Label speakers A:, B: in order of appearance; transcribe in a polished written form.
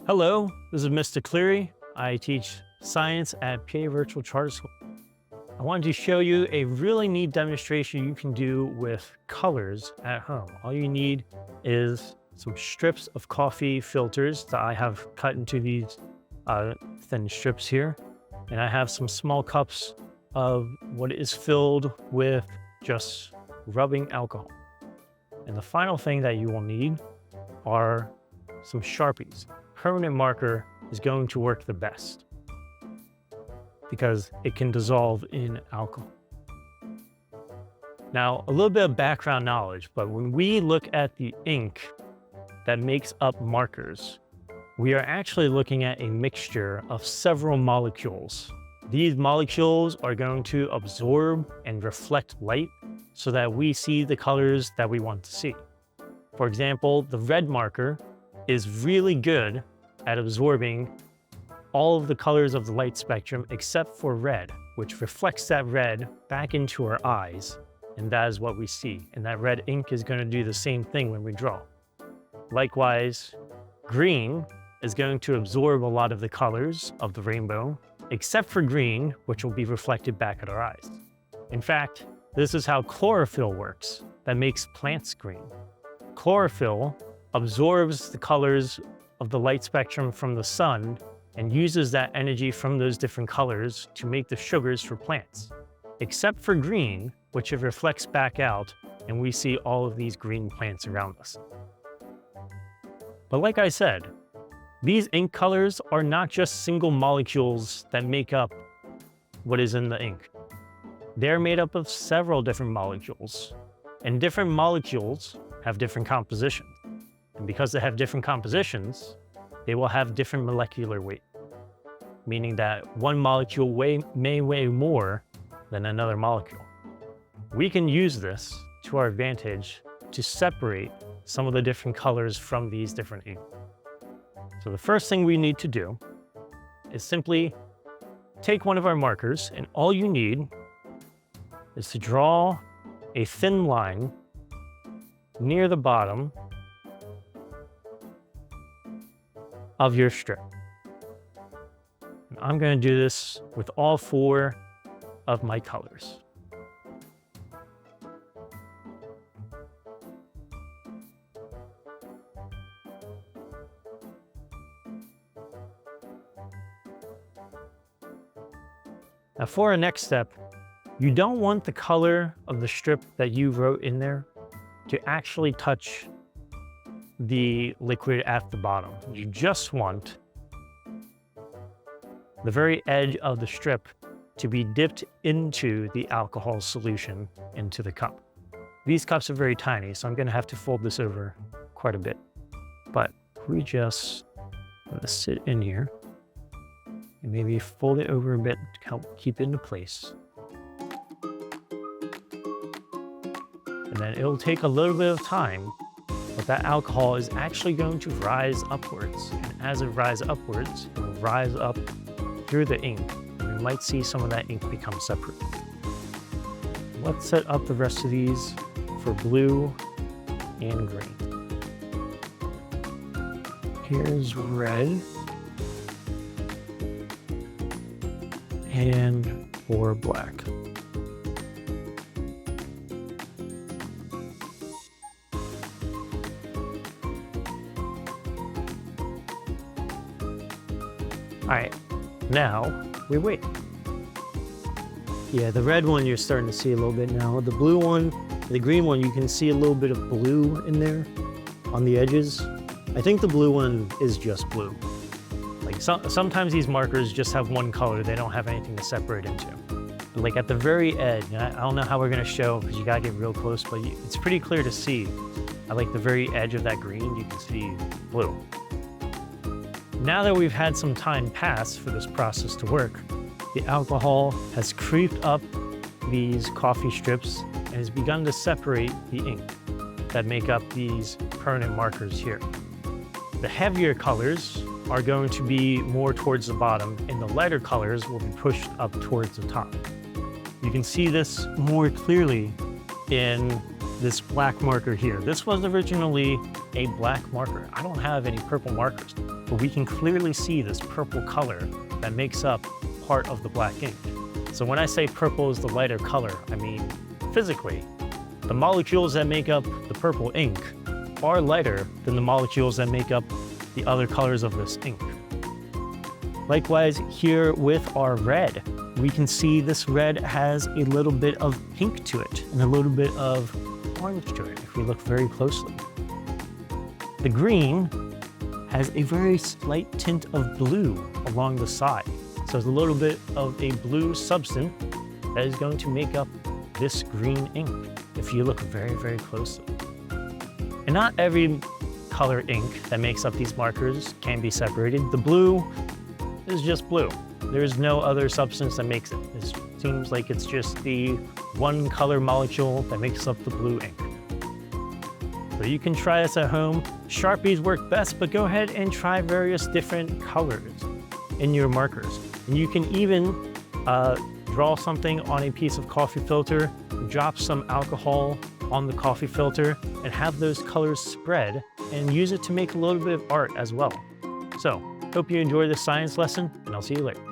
A: Hello, this is Mr. Cleary. I teach science at PA Virtual Charter School. I wanted to show you a really neat demonstration you can do with colors at home. All you need is some strips of coffee filters that I have cut into these thin strips here. And I have some small cups of what is filled with just rubbing alcohol. And the final thing that you will need are some Sharpies. Permanent marker is going to work the best because it can dissolve in alcohol. Now, a little bit of background knowledge, but when we look at the ink that makes up markers, we are actually looking at a mixture of several molecules. These molecules are going to absorb and reflect light so that we see the colors that we want to see. For example, the red marker is really good at absorbing all of the colors of the light spectrum except for red, which reflects that red back into our eyes, and that is what we see. And that red ink is going to do the same thing when we draw. Likewise, green is going to absorb a lot of the colors of the rainbow, except for green, which will be reflected back at our eyes. In fact, this is how chlorophyll works, that makes plants green. Chlorophyll absorbs the colors of the light spectrum from the sun and uses that energy from those different colors to make the sugars for plants, except for green, which it reflects back out, and we see all of these green plants around us. But like I said, these ink colors are not just single molecules that make up what is in the ink. They're made up of several different molecules, and different molecules have different compositions. And because they have different compositions, they will have different molecular weight, meaning that one molecule may weigh more than another molecule. We can use this to our advantage to separate some of the different colors from these different inks. So the first thing we need to do is simply take one of our markers, and all you need is to draw a thin line near the bottom of your strip. I'm going to do this with all 4 of my colors. Now for our next step, you don't want the color of the strip that you wrote in there to actually touch the liquid at the bottom. You just want the very edge of the strip to be dipped into the alcohol solution into the cup. These cups are very tiny, so I'm going to have to fold this over quite a bit. But we just let this sit in here and maybe fold it over a bit to help keep it into place. And then it'll take a little bit of time, but that alcohol is actually going to rise upwards. And as it rises upwards, it will rise up through the ink. And we might see some of that ink become separate. Let's set up the rest of these for blue and green. Here's red. And for black. All right, now we wait. Yeah, the red one you're starting to see a little bit now. The blue one, the green one, you can see a little bit of blue in there on the edges. I think the blue one is just blue. Like sometimes these markers just have one color, they don't have anything to separate into. But like at the very edge, and I don't know how we're gonna show because you gotta get real close, but it's pretty clear to see. At like the very edge of that green, you can see blue. Now that we've had some time pass for this process to work, the alcohol has creeped up these coffee strips and has begun to separate the ink that make up these permanent markers here. The heavier colors are going to be more towards the bottom, and the lighter colors will be pushed up towards the top. You can see this more clearly in this black marker here. This was originally a black marker. I don't have any purple markers, but we can clearly see this purple color that makes up part of the black ink. So when I say purple is the lighter color, I mean physically, the molecules that make up the purple ink are lighter than the molecules that make up the other colors of this ink. Likewise, here with our red, we can see this red has a little bit of pink to it and a little bit of orange to it if we look very closely. The green has a very slight tint of blue along the side. So there's a little bit of a blue substance that is going to make up this green ink if you look very, very closely. And not every color ink that makes up these markers can be separated. The blue is just blue. There's no other substance that makes it. It seems like it's just the one color molecule that makes up the blue ink. So you can try this at home. Sharpies work best, but go ahead and try various different colors in your markers. And you can even draw something on a piece of coffee filter, drop some alcohol on the coffee filter, and have those colors spread and use it to make a little bit of art as well. So, hope you enjoyed this science lesson, and I'll see you later.